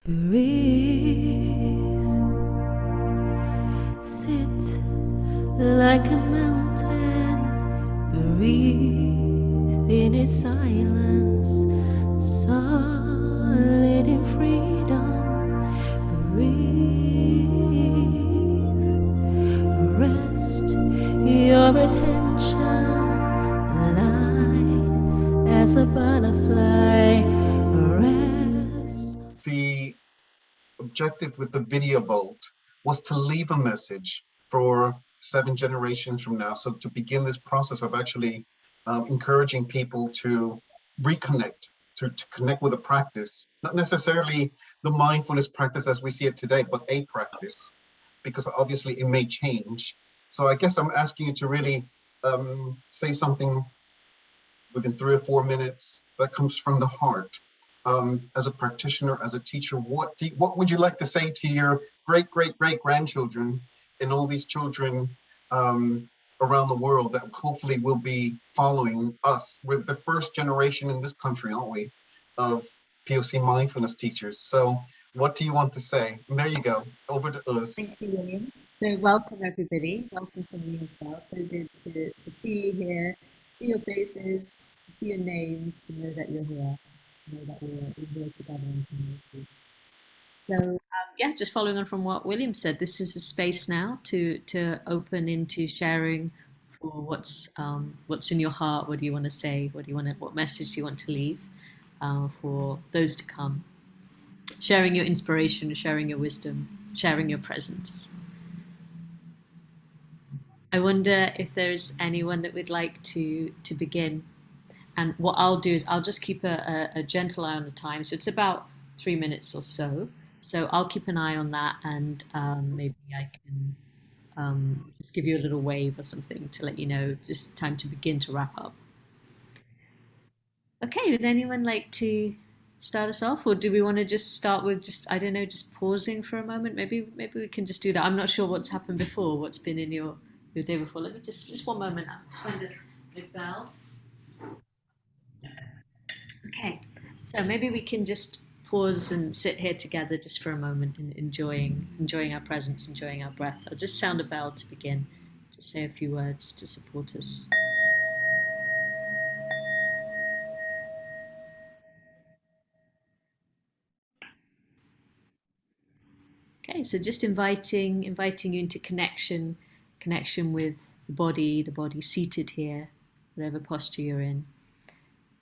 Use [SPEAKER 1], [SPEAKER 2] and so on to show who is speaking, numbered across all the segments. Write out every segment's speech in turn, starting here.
[SPEAKER 1] Breathe, sit like a mountain, breathe in its silence, solid in freedom, breathe, rest your attention, light as a butterfly, rest.
[SPEAKER 2] The objective with the video bolt was to leave a message for 7 generations from now. So to begin this process of actually encouraging people to reconnect, to connect with a practice, not necessarily the mindfulness practice as we see it today, but a practice, because obviously it may change. So I guess I'm asking you to really say something within 3 or 4 minutes that comes from the heart. As a practitioner, as a teacher, what would you like to say to your great grandchildren and all these children around the world that hopefully will be following us? We're the first generation in this country, aren't we, of POC mindfulness teachers. So what do you want to say? And there you go, over to us.
[SPEAKER 3] Thank you, William. So welcome everybody, welcome from me as well. So good to see you here, see your faces, see your names, to know that you're here, know that we're here together in community. So yeah, just following on from what William said, this is a space now to open into sharing for what's in your heart. What do you want to say? What message do you want to leave for those to come? Sharing your inspiration, sharing your wisdom, sharing your presence. I wonder if there's anyone that would like to begin. And what I'll do is I'll just keep a gentle eye on the time. So it's about 3 minutes or so. So I'll keep an eye on that, and maybe I can just give you a little wave or something to let you know just time to begin to wrap up. Okay, would anyone like to start us off, or do we want to just start with I don't know, just pausing for a moment? Maybe we can just do that. I'm not sure what's happened before, what's been in your day before. Let me just 1 moment. I'll just find a bell. Okay, so maybe we can just pause and sit here together just for a moment and enjoying our presence, enjoying our breath. I'll just sound a bell to begin, just say a few words to support us. Okay, so just inviting you into connection with the body seated here, whatever posture you're in.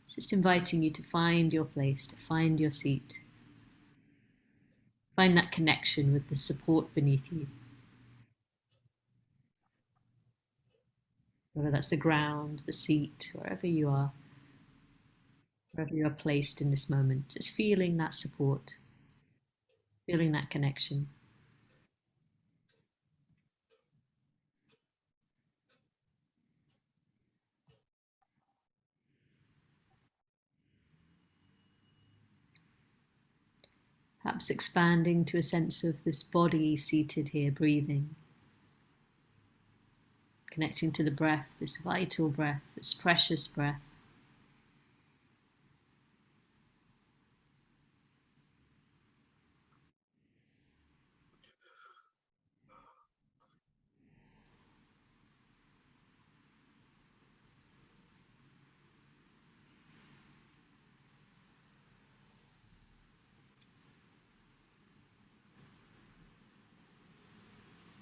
[SPEAKER 3] Just inviting you to find your place, to find your seat. Find that connection with the support beneath you. Whether that's the ground, the seat, wherever you are placed in this moment, just feeling that support, feeling that connection. Perhaps expanding to a sense of this body seated here, breathing. Connecting to the breath, this vital breath, this precious breath.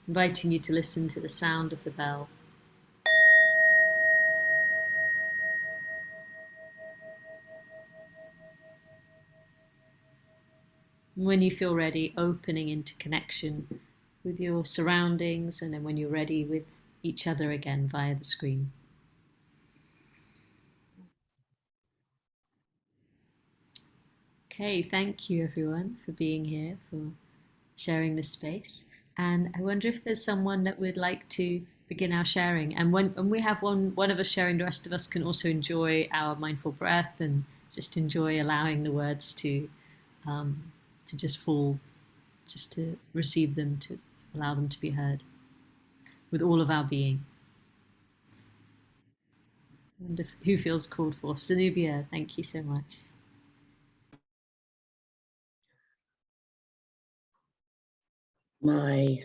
[SPEAKER 3] Inviting you to listen to the sound of the bell. And when you feel ready, opening into connection with your surroundings, and then when you're ready, with each other again via the screen. Okay, thank you everyone for being here, for sharing this space. And I wonder if there's someone that would like to begin our sharing. And when we have one of us sharing, the rest of us can also enjoy our mindful breath and just enjoy allowing the words to just fall, just to receive them, to allow them to be heard with all of our being. I wonder who feels called for. Zanubia, thank you so much.
[SPEAKER 4] my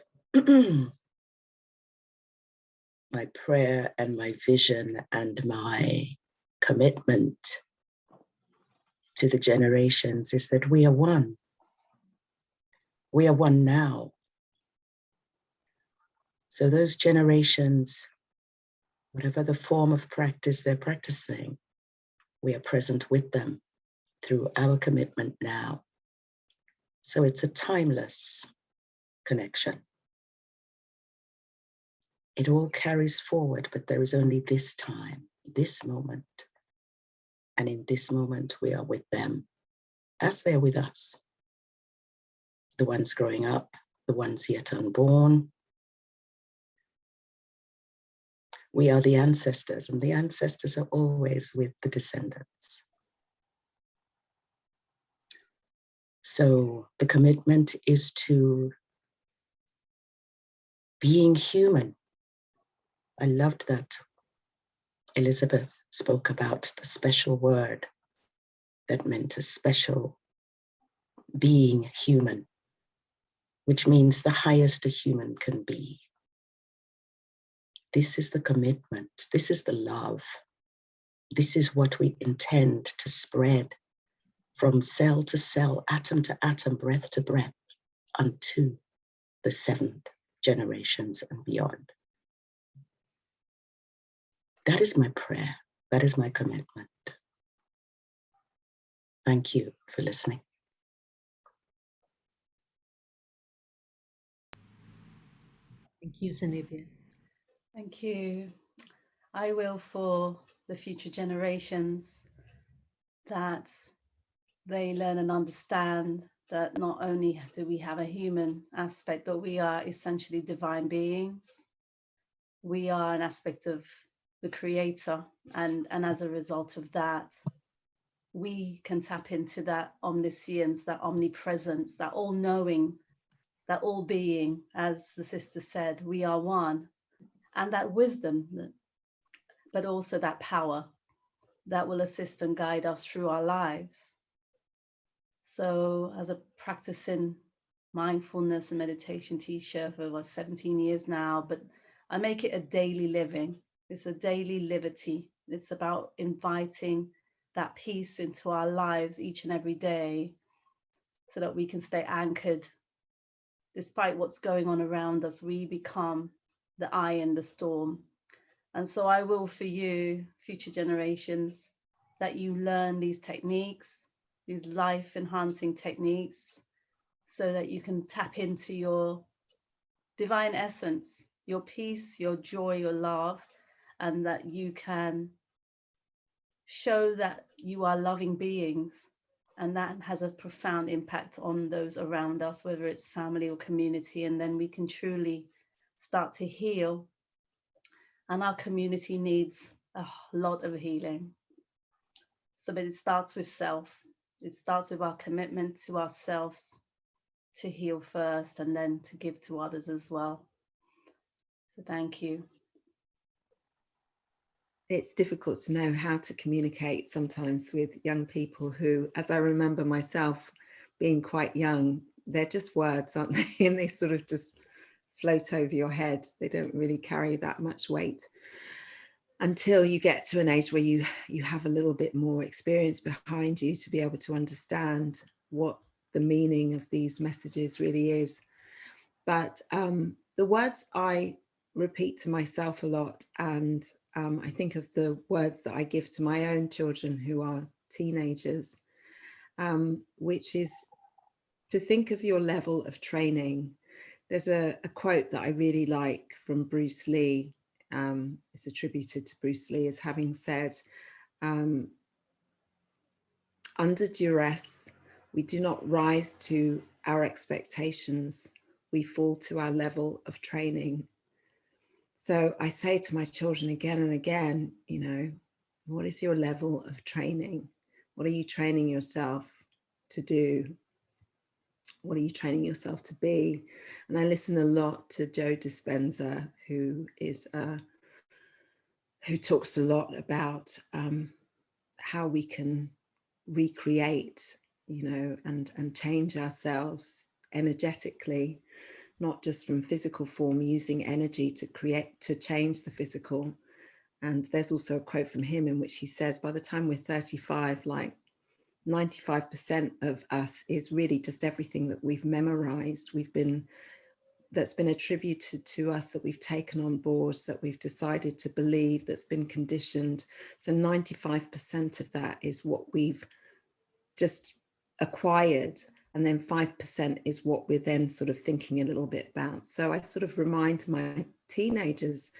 [SPEAKER 4] my prayer and my vision and my commitment to the generations is that we are one. We are one now. So those generations, whatever the form of practice they're practicing, we are present with them through our commitment now. So it's a timeless connection. It all carries forward, but there is only this time, this moment. And in this moment, we are with them as they are with us. The ones growing up, the ones yet unborn. We are the ancestors, and the ancestors are always with the descendants. So the commitment is to being human. I loved that Elizabeth spoke about the special word that meant a special being human, which means the highest a human can be. This is the commitment. This is the love. This is what we intend to spread from cell to cell, atom to atom, breath to breath, unto the 7th generations and beyond. That is my prayer. That is my commitment. Thank you for listening.
[SPEAKER 3] Thank you, Zanubia.
[SPEAKER 5] Thank you. I will for the future generations that they learn and understand that not only do we have a human aspect, but we are essentially divine beings. We are an aspect of the Creator, and as a result of that, we can tap into that omniscience, that omnipresence, that all-knowing, that all-being, as the sister said, we are one, and that wisdom, but also that power that will assist and guide us through our lives. So as a practicing mindfulness and meditation teacher for about 17 years now, but I make it a daily living. It's a daily liberty. It's about inviting that peace into our lives each and every day so that we can stay anchored. Despite what's going on around us, we become the eye in the storm. And so I will for you, future generations, that you learn these techniques, these life-enhancing techniques, so that you can tap into your divine essence, your peace, your joy, your love, and that you can show that you are loving beings. And that has a profound impact on those around us, whether it's family or community, and then we can truly start to heal. And our community needs a lot of healing. So, but it starts with self. It starts with our commitment to ourselves to heal first and then to give to others as well. So thank you.
[SPEAKER 6] It's difficult to know how to communicate sometimes with young people who, as I remember myself being quite young, they're just words, aren't they? And they sort of just float over your head. They don't really carry that much weight until you get to an age where you have a little bit more experience behind you to be able to understand what the meaning of these messages really is. But the words I repeat to myself a lot, and I think of the words that I give to my own children who are teenagers, which is to think of your level of training. There's a quote that I really like from Bruce Lee. It's attributed to Bruce Lee as having said, under duress, we do not rise to our expectations, we fall to our level of training. So I say to my children again and again, you know, what is your level of training? What are you training yourself to do? What are you training yourself to be? And I listen a lot to Joe Dispenza, who talks a lot about how we can recreate, you know, and change ourselves energetically not just from physical form, using energy to create, to change the physical. And there's also a quote from him in which he says, by the time we're 35, like 95% of us is really just everything that we've memorized, that's been attributed to us, that we've taken on board, that we've decided to believe, that's been conditioned. So 95% of that is what we've just acquired, and then 5% is what we're then sort of thinking a little bit about. So I sort of remind my teenagers,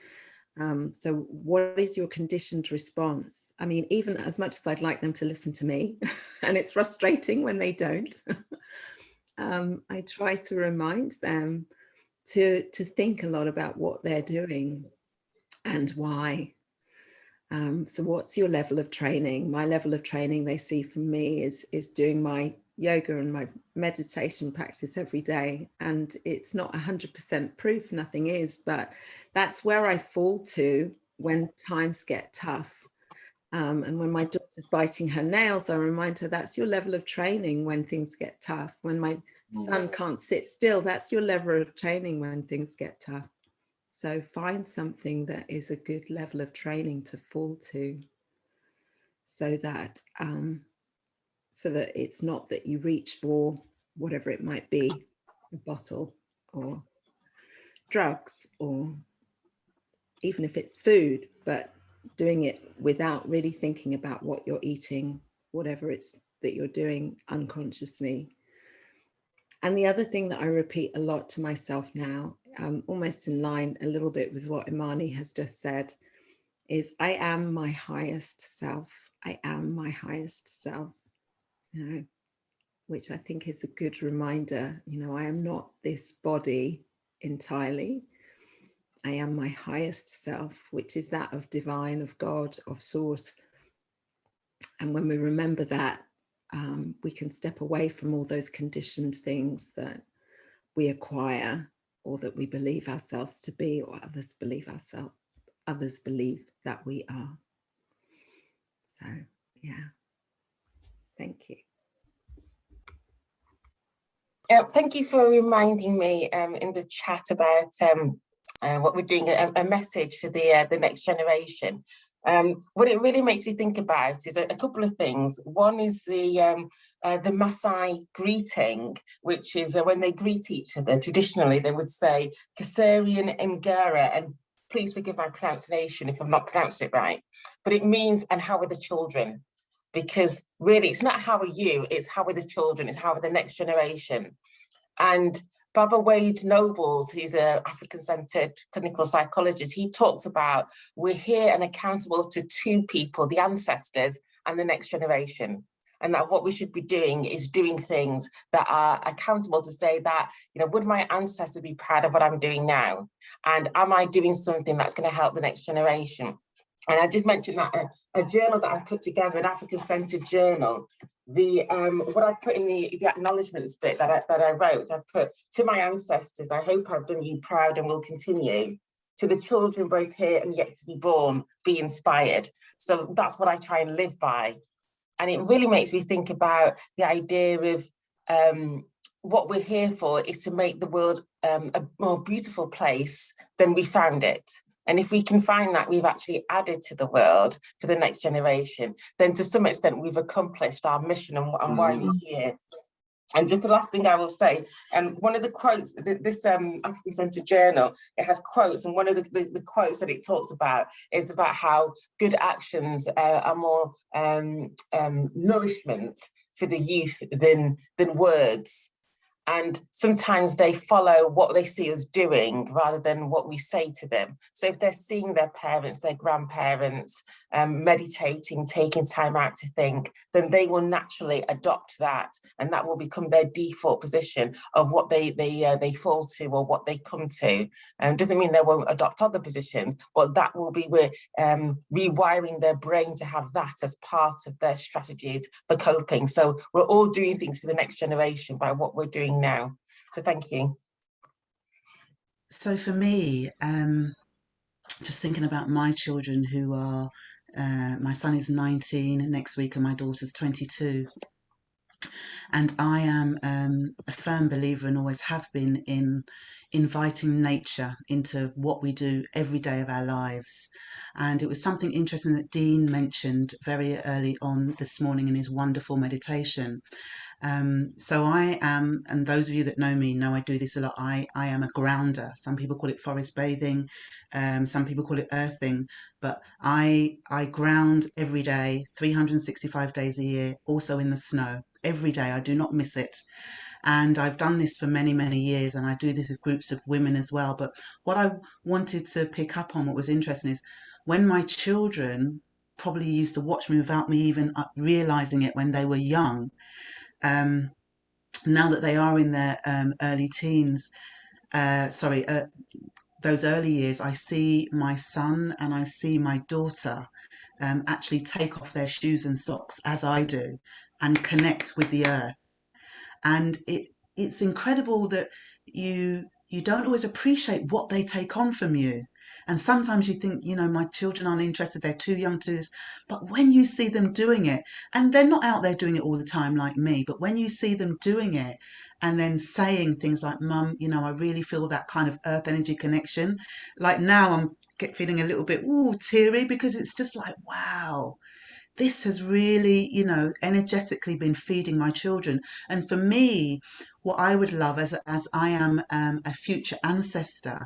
[SPEAKER 6] so what is your conditioned response? I mean, even as much as I'd like them to listen to me, and it's frustrating when they don't, I try to remind them to think a lot about what they're doing and why. So what's your level of training? My level of training, they see from me, is doing my yoga and my meditation practice every day. And it's not 100% proof, nothing is, but that's where I fall to when times get tough. And when my daughter's biting her nails, I remind her, that's your level of training when things get tough. When my son can't sit still, that's your level of training when things get tough. So find something that is a good level of training to fall to, so that it's not that you reach for whatever it might be, a bottle or drugs, or even if it's food, but doing it without really thinking about what you're eating, whatever it's that you're doing unconsciously. And the other thing that I repeat a lot to myself now, almost in line a little bit with what Imani has just said, is I am my highest self. I am my highest self, you know, which I think is a good reminder. You know, I am not this body entirely. I am my highest self, which is that of divine, of God, of source. And when we remember that, we can step away from all those conditioned things that we acquire, or that we believe ourselves to be, or others believe that we are. So, yeah, thank you.
[SPEAKER 7] Thank you for reminding me in the chat about what we're doing, a message for the next generation. What it really makes me think about is a couple of things. One is the Maasai greeting, which is when they greet each other. Traditionally, they would say Kasarian Ngara, and please forgive my pronunciation if I've not pronounced it right, but it means, and how are the children? Because really, it's not how are you, it's how are the children, it's how are the next generation. And Baba Wade Nobles, who's an African-centered clinical psychologist, he talks about we're here and accountable to two people, the ancestors and the next generation. And that what we should be doing is doing things that are accountable to say that, you know, would my ancestors be proud of what I'm doing now? And am I doing something that's going to help the next generation? And I just mentioned that a journal that I've put together, an African-centered journal, what I put in the acknowledgements bit that I wrote, I put, to my ancestors, I hope I've done you proud and will continue. To the children both here and yet to be born, be inspired. So that's what I try and live by. And it really makes me think about the idea of what we're here for is to make the world a more beautiful place than we found it. And if we can find that we've actually added to the world for the next generation, then to some extent we've accomplished our mission and why we're here. And just the last thing I will say, and one of the quotes, this African-centered journal, it has quotes, and one of the quotes that it talks about is about how good actions are more nourishment for the youth than words. And sometimes they follow what they see us doing rather than what we say to them. So if they're seeing their parents, their grandparents, meditating, taking time out to think, then they will naturally adopt that, and that will become their default position of what they fall to or what they come to. Doesn't mean they won't adopt other positions, but that will be rewiring their brain to have that as part of their strategies for coping. So we're all doing things for the next generation by what we're doing now. So thank you.
[SPEAKER 8] So for me, just thinking about my children who are, my son is 19 next week and my daughter's 22. And I am a firm believer, and always have been, in inviting nature into what we do every day of our lives. And it was something interesting that Dean mentioned very early on this morning in his wonderful meditation. So I am, and those of you that know me know I do this a lot, I am a grounder. Some people call it forest bathing, some people call it earthing, but I ground every day, 365 days a year, also in the snow. Every day, I do not miss it. And I've done this for many, many years, and I do this with groups of women as well. But what I wanted to pick up on, what was interesting, is when my children probably used to watch me without me even realizing it when they were young. Now that they are in their early teens, those early years, I see my son and I see my daughter actually take off their shoes and socks, as I do, and connect with the earth. And it's incredible that you don't always appreciate what they take on from you. And sometimes you think, my children aren't interested, they're too young to do this. But when you see them doing it, and they're not out there doing it all the time like me, but when you see them doing it and then saying things like, Mum, I really feel that kind of earth energy connection. Like now I'm feeling a little bit teary, because it's just like, wow, this has really, energetically been feeding my children. And for me, what I would love, as I am a future ancestor,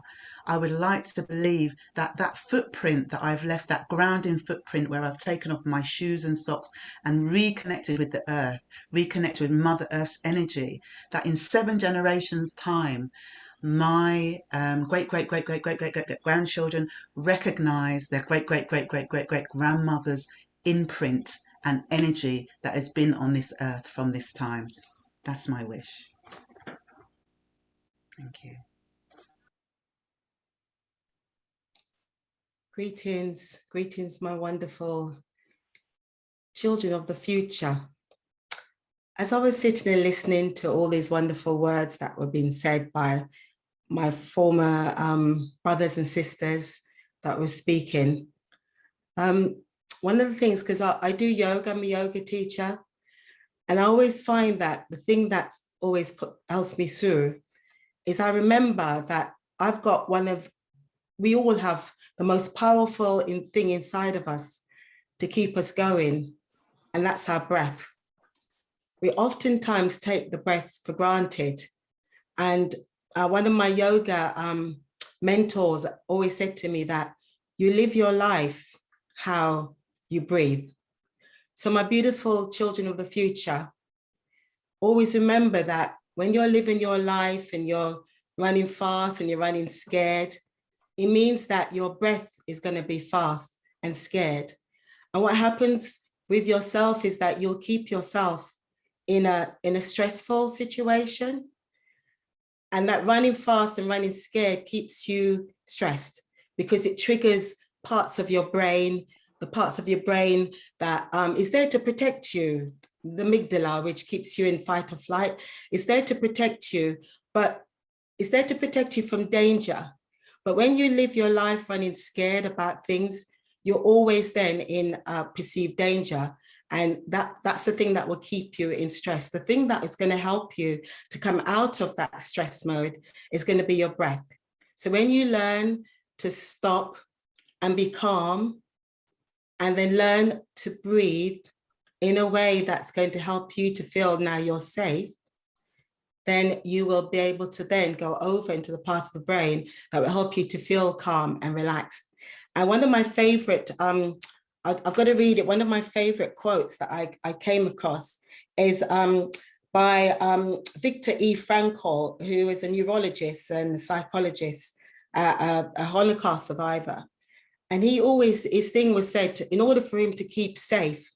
[SPEAKER 8] I would like to believe that that footprint that I've left, that grounding footprint where I've taken off my shoes and socks and reconnected with the earth, reconnected with Mother Earth's energy, that in 7 generations' time, my great grandchildren recognize their great grandmother's imprint and energy that has been on this earth from this time. That's my wish. Thank you.
[SPEAKER 9] Greetings, my wonderful children of the future. As I was sitting and listening to all these wonderful words that were being said by my former brothers and sisters that were speaking, one of the things, because I do yoga, I'm a yoga teacher, and I always find that the thing that's always helps me through is I remember that I've got we all have the most powerful thing inside of us to keep us going, and that's our breath. We oftentimes take the breath for granted. And one of my yoga mentors always said to me that you live your life how you breathe. So my beautiful children of the future, always remember that when you're living your life and you're running fast and you're running scared, it means that your breath is going to be fast and scared. And what happens with yourself is that you'll keep yourself in a stressful situation. And that running fast and running scared keeps you stressed, because it triggers parts of your brain, the parts of your brain that is there to protect you. The amygdala, which keeps you in fight or flight, is there to protect you, but it's there to protect you from danger. But when you live your life running scared about things, you're always then in perceived danger. And that's the thing that will keep you in stress. The thing that is going to help you to come out of that stress mode is going to be your breath. So when you learn to stop and be calm, and then learn to breathe in a way that's going to help you to feel now you're safe, then you will be able to then go over into the part of the brain that will help you to feel calm and relaxed. And one of my favorite, I've got to read it, one of my favorite quotes that I came across is by Viktor E. Frankl, who is a neurologist and psychologist, a Holocaust survivor. And he always, his thing was said, in order for him to keep safe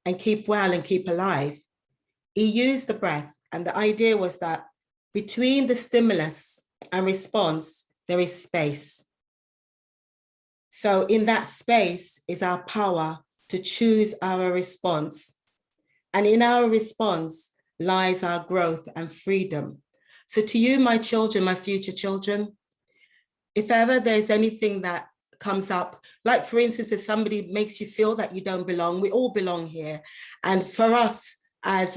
[SPEAKER 9] and keep well and keep alive, he used the breath. And the idea was that between the stimulus and response, there is space. So in that space is our power to choose our response. And in our response lies our growth and freedom. So to you, my children, my future children, if ever there's anything that comes up, like for instance, if somebody makes you feel that you don't belong, we all belong here. And for us as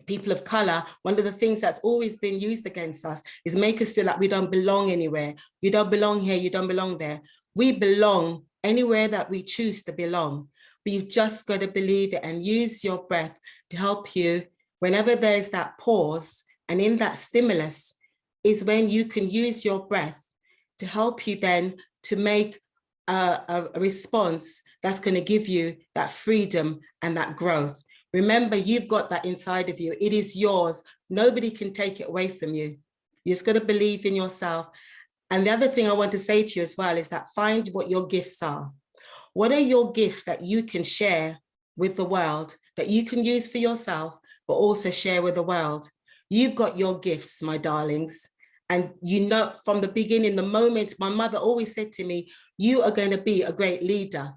[SPEAKER 9] people of color, one of the things that's always been used against us is make us feel like we don't belong anywhere. You don't belong here, you don't belong there. We belong anywhere that we choose to belong. But you've just got to believe it and use your breath to help you whenever there's that pause, and in that stimulus is when you can use your breath to help you then to make a response that's going to give you that freedom and that growth. Remember, you've got that inside of you. It is yours. Nobody can take it away from you. You just got to believe in yourself. And the other thing I want to say to you as well is that find what your gifts are. What are your gifts that you can share with the world, that you can use for yourself, but also share with the world? You've got your gifts, my darlings. And you know, from the beginning, the moment my mother always said to me, you are going to be a great leader.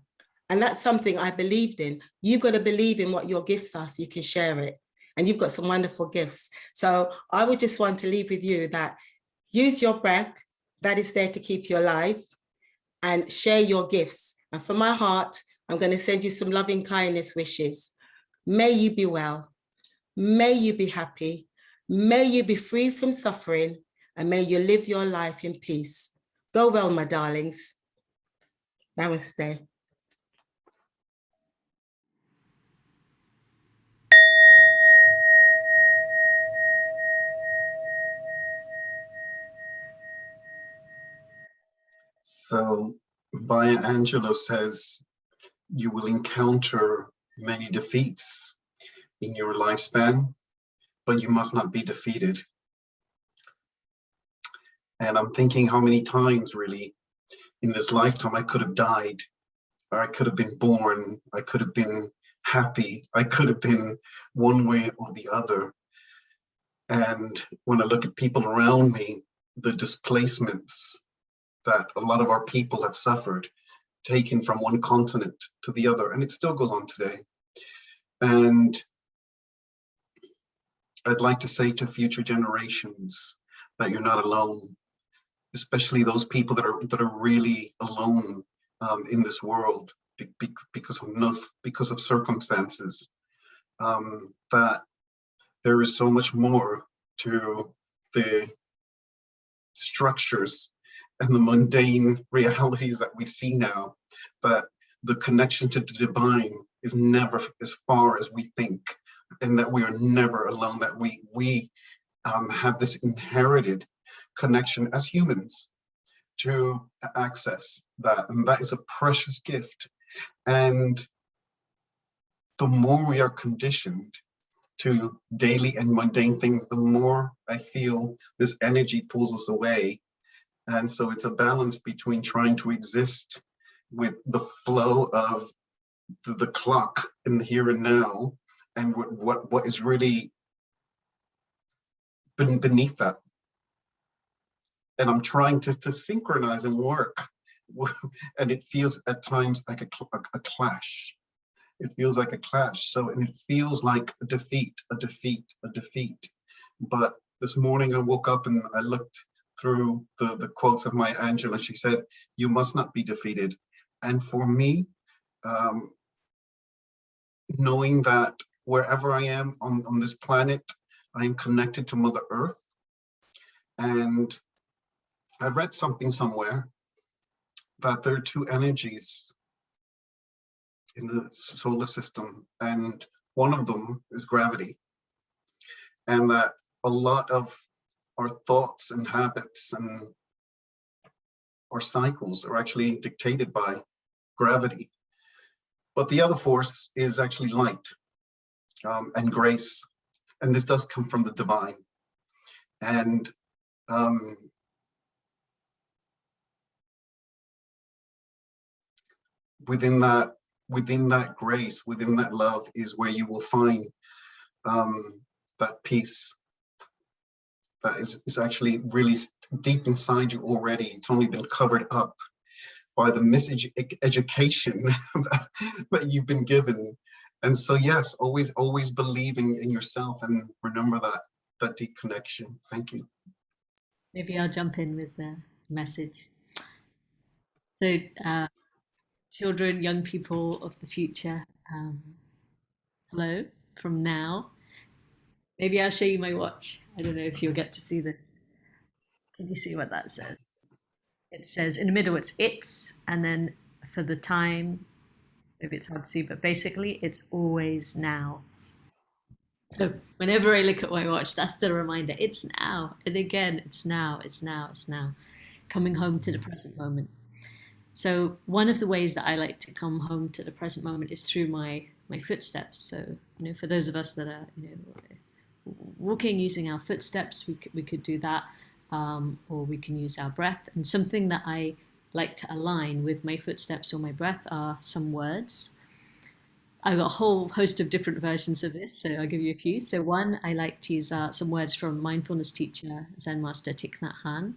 [SPEAKER 9] And that's something I believed in. You've got to believe in what your gifts are so you can share it. And you've got some wonderful gifts. So I would just want to leave with you that use your breath, that is there to keep you alive, and share your gifts. And from my heart, I'm going to send you some loving kindness wishes. May you be well. May you be happy. May you be free from suffering. And may you live your life in peace. Go well, my darlings. Namaste.
[SPEAKER 2] So Maya Angelou says, you will encounter many defeats in your lifespan, but you must not be defeated. And I'm thinking how many times really in this lifetime I could have died, or I could have been born, I could have been happy, I could have been one way or the other. And when I look at people around me, the displacements that a lot of our people have suffered, taken from one continent to the other, and it still goes on today. And I'd like to say to future generations that you're not alone, especially those people that are really alone in this world because of circumstances, that there is so much more to the structures and the mundane realities that we see now, that the connection to the divine is never as far as we think, and that we are never alone, that we have this inherited connection as humans to access that, and that is a precious gift. And the more we are conditioned to daily and mundane things, the more I feel this energy pulls us away. And so it's a balance between trying to exist with the flow of the clock in the here and now, and what is really beneath that. And I'm trying to synchronize and work, and it feels at times like a clash. It feels like a clash. So, and it feels like a defeat. But this morning I woke up and I looked through the quotes of Maya Angelou, and she said, you must not be defeated. And for me, knowing that wherever I am on this planet, I am connected to Mother Earth. And I read something somewhere that there are two energies in the solar system, and one of them is gravity. And that a lot of our thoughts and habits and our cycles are actually dictated by gravity. But the other force is actually light and grace. And this does come from the divine. And within that grace, within that love is where you will find that peace that is actually really deep inside you already. It's only been covered up by the miseducation that you've been given. And so, yes, always believing in yourself, and remember that deep connection. Thank you.
[SPEAKER 3] Maybe I'll jump in with the message. So, children, young people of the future, hello from now.
[SPEAKER 10] Maybe I'll show you my watch. I don't know if you'll get to see this. Can you see what that says? It says in the middle it's, and then for the time, maybe it's hard to see, but basically it's always now. So whenever I look at my watch, that's the reminder. It's now. And again, it's now, it's now, it's now. Coming home to the present moment. So one of the ways that I like to come home to the present moment is through my footsteps. So, for those of us that are, walking using our footsteps, we could do that, or we can use our breath. And something that I like to align with my footsteps or my breath are some words. I've got a whole host of different versions of this, so I'll give you a few. So one, I like to use some words from mindfulness teacher, Zen master Thich Nhat Hanh.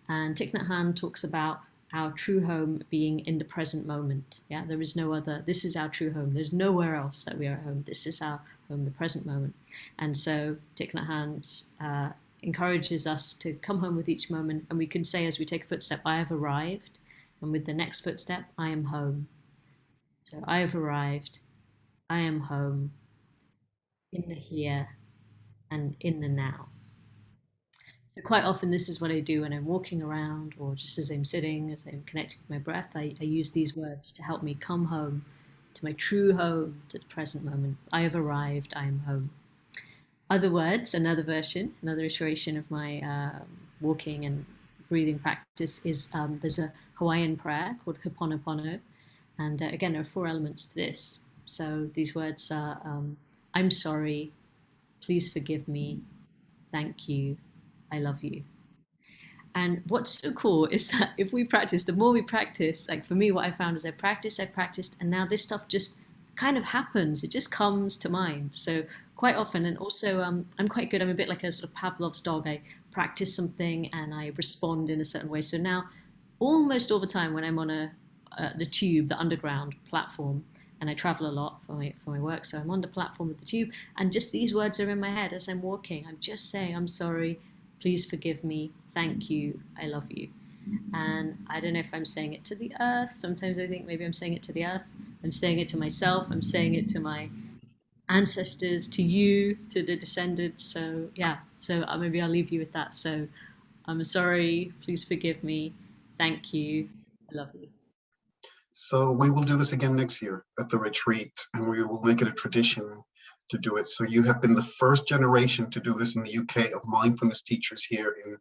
[SPEAKER 10] And Thich Nhat Hanh talks about our true home being in the present moment. Yeah, there is no other. This is our true home. There's nowhere else that we are at home. This is our home, the present moment. And so Thich Nhat Hanh encourages us to come home with each moment. And we can say as we take a footstep, I have arrived. And with the next footstep, I am home. So I have arrived. I am home, in the here and in the now. So quite often this is what I do when I'm walking around or just as I'm sitting, as I'm connecting with my breath, I use these words to help me come home to my true home, to the present moment. I have arrived, I am home. Other words, another version, another iteration of my walking and breathing practice is there's a Hawaiian prayer called Ho'oponopono. And again, there are 4 elements to this. So these words are I'm sorry, please forgive me, thank you, I love you. And what's so cool is that if we practice, the more we practice, like for me, what I found is I've practiced, and now this stuff just kind of happens. It just comes to mind. So quite often, and also I'm quite good. I'm a bit like a sort of Pavlov's dog. I practice something and I respond in a certain way. So now, almost all the time when I'm on the tube, the underground platform, and I travel a lot for my work, so I'm on the platform with the tube, and just these words are in my head as I'm walking. I'm just saying, I'm sorry, please forgive me, thank you, I love you. And I don't know if I'm saying it to the earth. Sometimes I think maybe I'm saying it to the earth. I'm saying it to myself. I'm saying it to my ancestors, to you, to the descendants. So yeah, so maybe I'll leave you with that. So I'm sorry, please forgive me, thank you, I love you.
[SPEAKER 2] So we will do this again next year at the retreat, and we will make it a tradition to do it. So you have been the first generation to do this in the UK of mindfulness teachers here in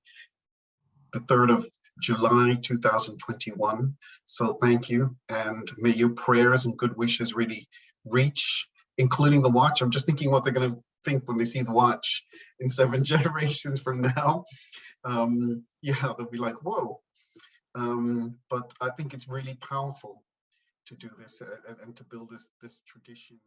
[SPEAKER 2] the 3rd of July 2021. So thank you, and may your prayers and good wishes really reach, including the watch. I'm just thinking what they're going to think when they see the watch in 7 generations from now. Yeah, they'll be like, whoa. But I think it's really powerful to do this and to build this tradition.